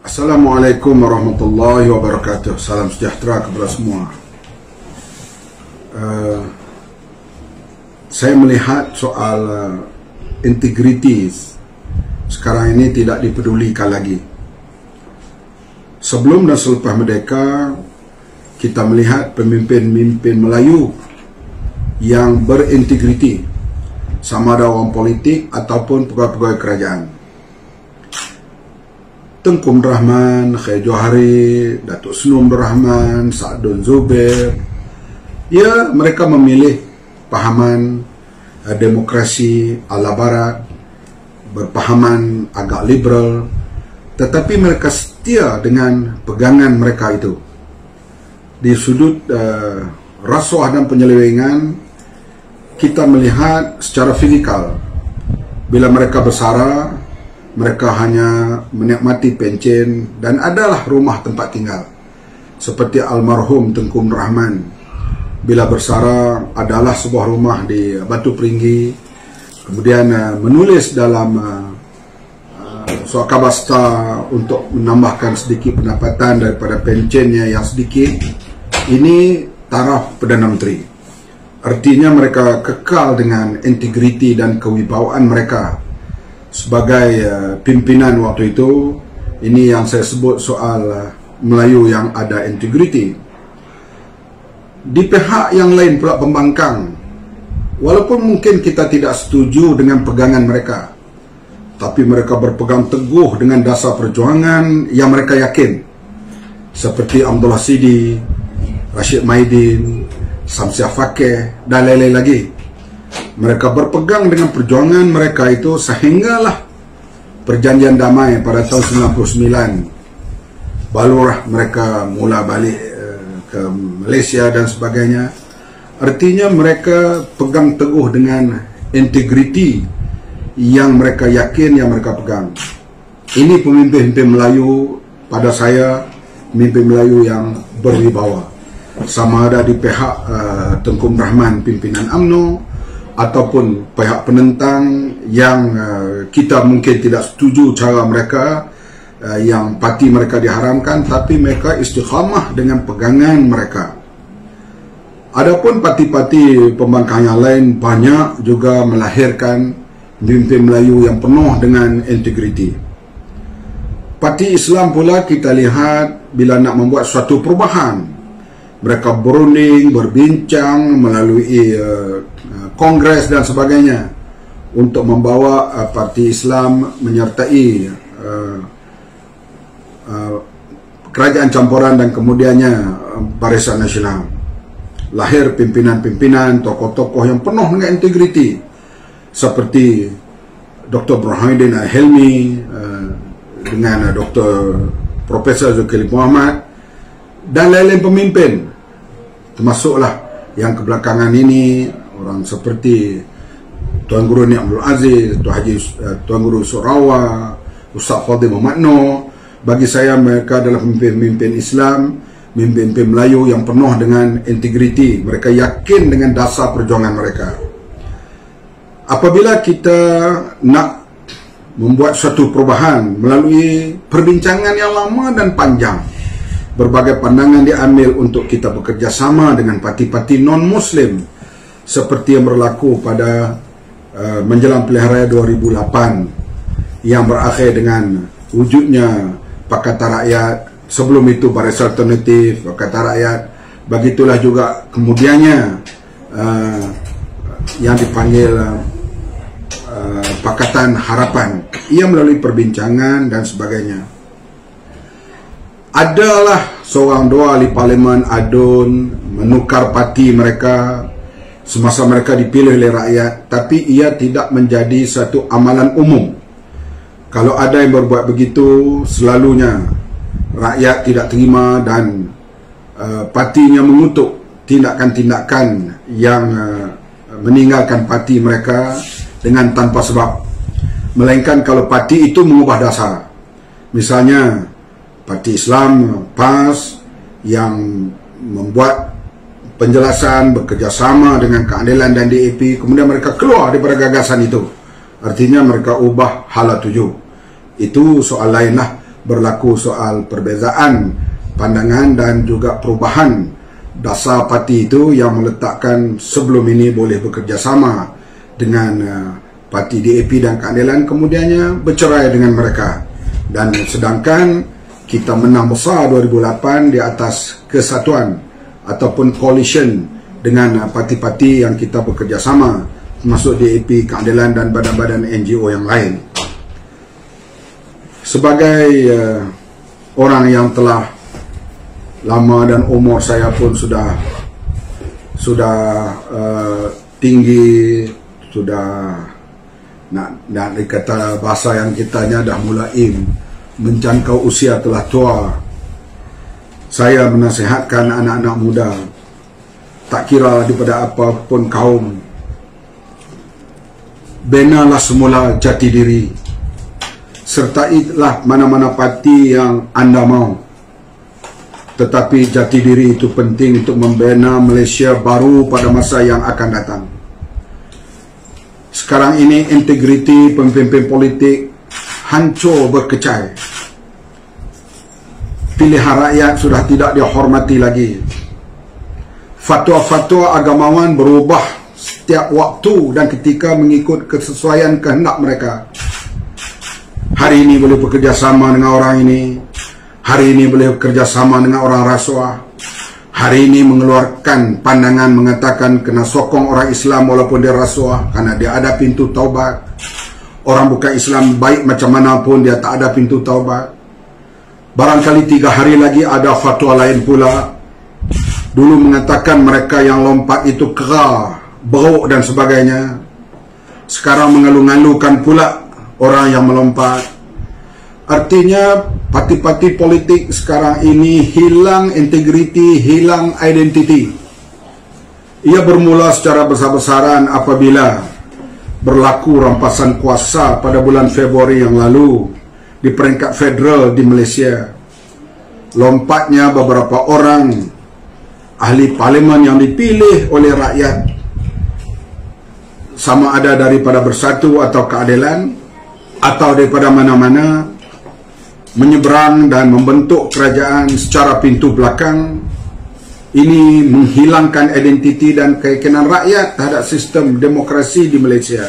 Assalamualaikum warahmatullahi wabarakatuh. Salam sejahtera kepada semua. Saya melihat soal integriti sekarang ini tidak dipedulikan lagi. Sebelum dan selepas merdeka, kita melihat pemimpin-pemimpin Melayu yang berintegriti, sama ada orang politik ataupun pegawai-pegawai kerajaan. Tengku Abdul Rahman, Khair Johari, Datuk Seri Abdul Rahman, Sa'dun Zubair. Ya, mereka memilih pahaman demokrasi ala barat, berpahaman agak liberal, tetapi mereka setia dengan pegangan mereka itu. Di sudut rasuah dan penyelewengan, kita melihat secara fizikal, bila mereka bersara, mereka hanya menikmati pencen dan adalah rumah tempat tinggal. Seperti almarhum Tengku Abdul Rahman, bila bersara adalah sebuah rumah di Batu Peringgi, kemudian menulis dalam surat kabasta untuk menambahkan sedikit pendapatan daripada pencennya yang sedikit. Ini taraf Perdana Menteri. Artinya mereka kekal dengan integriti dan kewibawaan mereka sebagai pimpinan waktu itu. Ini yang saya sebut soal Melayu yang ada integriti. Di pihak yang lain pula pembangkang, walaupun mungkin kita tidak setuju dengan pegangan mereka, tapi mereka berpegang teguh dengan dasar perjuangan yang mereka yakin, seperti Abdullah Sidi, Rashid Maidin, Samsiah Fakih dan lain-lain lagi. Mereka berpegang dengan perjuangan mereka itu sehinggalah perjanjian damai pada tahun 99. Barulah mereka mula balik ke Malaysia dan sebagainya. Artinya mereka pegang teguh dengan integriti yang mereka yakin, yang mereka pegang. Ini pemimpin-pemimpin Melayu, pada saya pemimpin Melayu yang berwibawa. Sama ada di pihak Tengku Abdul Rahman pimpinan UMNO, ataupun pihak penentang yang kita mungkin tidak setuju cara mereka, yang parti mereka diharamkan, tapi mereka istiqamah dengan pegangan mereka. Adapun parti-parti pembangkang yang lain banyak juga melahirkan pemimpin Melayu yang penuh dengan integriti. Parti Islam pula kita lihat bila nak membuat suatu perubahan, mereka berunding, berbincang melalui kongres dan sebagainya untuk membawa parti Islam menyertai kerajaan campuran dan kemudiannya Barisan Nasional. Lahir pimpinan-pimpinan, tokoh-tokoh yang penuh dengan integriti seperti Dr. Burhanuddin Al-Helmi dengan Dr. Profesor Zulkifli Muhammad dan lain-lain pemimpin, termasuklah yang kebelakangan ini orang seperti Tuan Guru Ni Abdul Aziz, Tuan Guru Surawa, Ustaz Fadil Muhammad Noor. Bagi saya mereka adalah pemimpin-pemimpin Islam, pemimpin-pemimpin Melayu yang penuh dengan integriti. Mereka yakin dengan dasar perjuangan mereka. Apabila kita nak membuat suatu perubahan melalui perbincangan yang lama dan panjang, berbagai pandangan diambil untuk kita bekerja sama dengan parti-parti non-Muslim, seperti yang berlaku pada menjelang pilihan raya 2008 yang berakhir dengan wujudnya Pakatan Rakyat. Sebelum itu Barisan Alternatif, Pakatan Rakyat. Begitulah juga kemudiannya yang dipanggil Pakatan Harapan. Ia melalui perbincangan dan sebagainya. Adalah seorang dua ahli parlimen adun menukar parti mereka semasa mereka dipilih oleh rakyat, tapi ia tidak menjadi satu amalan umum. Kalau ada yang berbuat begitu, selalunya rakyat tidak terima dan partinya mengutuk tindakan-tindakan yang meninggalkan parti mereka dengan tanpa sebab. Melainkan kalau parti itu mengubah dasar. Misalnya Parti Islam PAS yang membuat penjelasan bekerjasama dengan Keadilan dan DAP, kemudian mereka keluar daripada gagasan itu, artinya mereka ubah hala tuju. Itu soal lain lah. berlaku soal perbezaan pandangan dan juga perubahan dasar parti itu yang meletakkan sebelum ini boleh bekerjasama dengan parti DAP dan Keadilan, kemudiannya bercerai dengan mereka. Dan sedangkan kita menang besar 2008 di atas kesatuan ataupun coalition dengan parti-parti yang kita bekerjasama, termasuk DAP, Keadilan dan badan-badan NGO yang lain. Sebagai orang yang telah lama dan umur saya pun sudah tinggi, sudah nak dikata bahasa yang kitanya dah mulai menjangkau usia telah tua. Saya menasihatkan anak-anak muda, tak kira daripada apapun kaum, benalah semula jati diri, sertailah mana-mana parti yang anda mau. Tetapi jati diri itu penting untuk membina Malaysia baru pada masa yang akan datang. Sekarang ini integriti pemimpin politik hancur berkecai. Pilihan rakyat sudah tidak dihormati lagi. Fatwa-fatwa agamawan berubah setiap waktu dan ketika mengikut kesesuaian kehendak mereka. Hari ini boleh bekerjasama dengan orang ini, hari ini boleh bekerjasama dengan orang rasuah, hari ini mengeluarkan pandangan mengatakan kena sokong orang Islam walaupun dia rasuah karena dia ada pintu taubat. Orang bukan Islam baik macam mana pun dia tak ada pintu taubat. Barangkali 3 hari lagi ada fatwa lain pula. Dulu mengatakan mereka yang lompat itu kera, beruk dan sebagainya. Sekarang mengalu-ngalukan pula orang yang melompat. Artinya parti-parti politik sekarang ini hilang integriti, hilang identiti. Ia bermula secara besar-besaran apabila berlaku rampasan kuasa pada bulan Februari yang lalu di peringkat federal di Malaysia. Lompatnya beberapa orang ahli parlimen yang dipilih oleh rakyat, sama ada daripada Bersatu atau Keadilan atau daripada mana-mana, menyeberang dan membentuk kerajaan secara pintu belakang. Ini menghilangkan identiti dan keyakinan rakyat terhadap sistem demokrasi di Malaysia.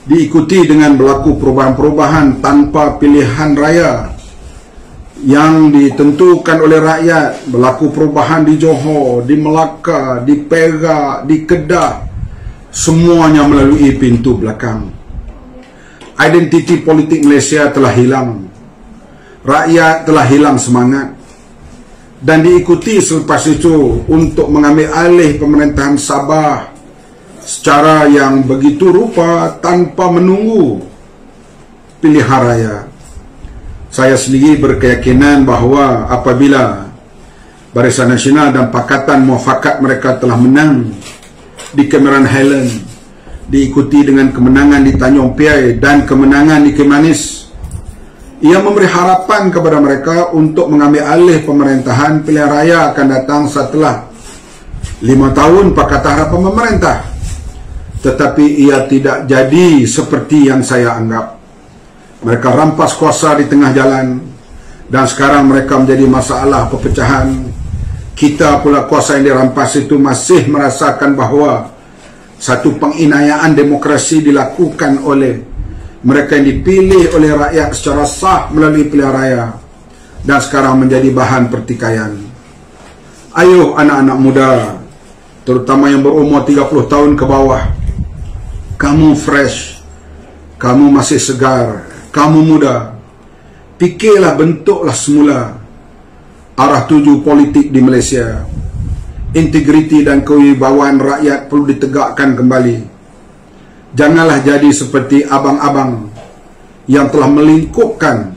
Diikuti dengan berlaku perubahan-perubahan tanpa pilihan raya yang ditentukan oleh rakyat. Berlaku perubahan di Johor, di Melaka, di Perak, di Kedah, semuanya melalui pintu belakang. Identiti politik Malaysia telah hilang. Rakyat telah hilang semangat. Dan diikuti selepas itu untuk mengambil alih pemerintahan Sabah secara yang begitu rupa tanpa menunggu pilihan raya. Saya sendiri berkeyakinan bahawa apabila Barisan Nasional dan Pakatan Muafakat mereka telah menang di Cameron Highland, diikuti dengan kemenangan di Tanjung Piai dan kemenangan di Kimanis, ia memberi harapan kepada mereka untuk mengambil alih pemerintahan pilihan raya akan datang setelah 5 tahun Pakatan Harapan memerintah. Tetapi ia tidak jadi seperti yang saya anggap. Mereka rampas kuasa di tengah jalan dan sekarang mereka menjadi masalah perpecahan. Kita pula kuasa yang dirampas itu masih merasakan bahawa satu penginayaan demokrasi dilakukan oleh mereka yang dipilih oleh rakyat secara sah melalui pilihan raya dan sekarang menjadi bahan pertikaian. Ayuh anak-anak muda, terutama yang berumur 30 tahun ke bawah, kamu fresh, kamu masih segar, kamu muda, fikirlah, bentuklah semula arah tuju politik di Malaysia. Integriti dan kewibawaan rakyat perlu ditegakkan kembali. Janganlah jadi seperti abang-abang yang telah melingkupkan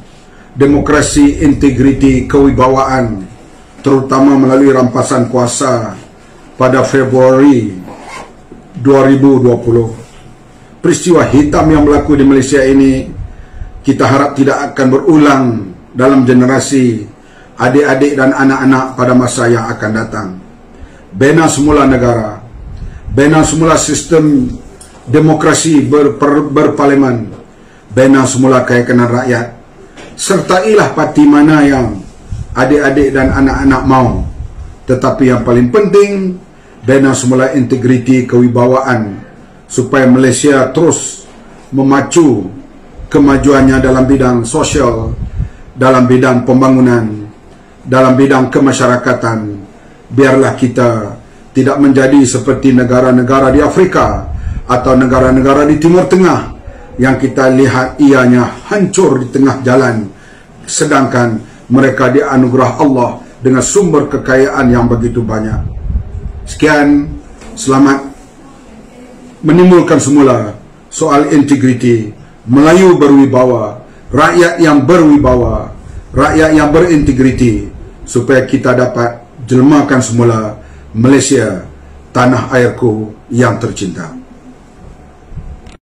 demokrasi, integriti, kewibawaan, terutama melalui rampasan kuasa pada Februari 2020. Peristiwa hitam yang berlaku di Malaysia ini kita harap tidak akan berulang dalam generasi adik-adik dan anak-anak pada masa yang akan datang. Bina semula negara, bina semula sistem demokrasi berparlimen, bina semula keyakinan rakyat, sertailah parti mana yang adik-adik dan anak-anak mau. Tetapi yang paling penting, bina semula integriti kewibawaan supaya Malaysia terus memacu kemajuannya dalam bidang sosial, dalam bidang pembangunan, dalam bidang kemasyarakatan. Biarlah kita tidak menjadi seperti negara-negara di Afrika atau negara-negara di Timur Tengah yang kita lihat ianya hancur di tengah jalan, sedangkan mereka dianugerah Allah dengan sumber kekayaan yang begitu banyak. Sekian, selamat menimbulkan semula soal integriti. Melayu berwibawa, rakyat yang berwibawa, rakyat yang berintegriti, supaya kita dapat jelmakan semula Malaysia, tanah airku yang tercinta.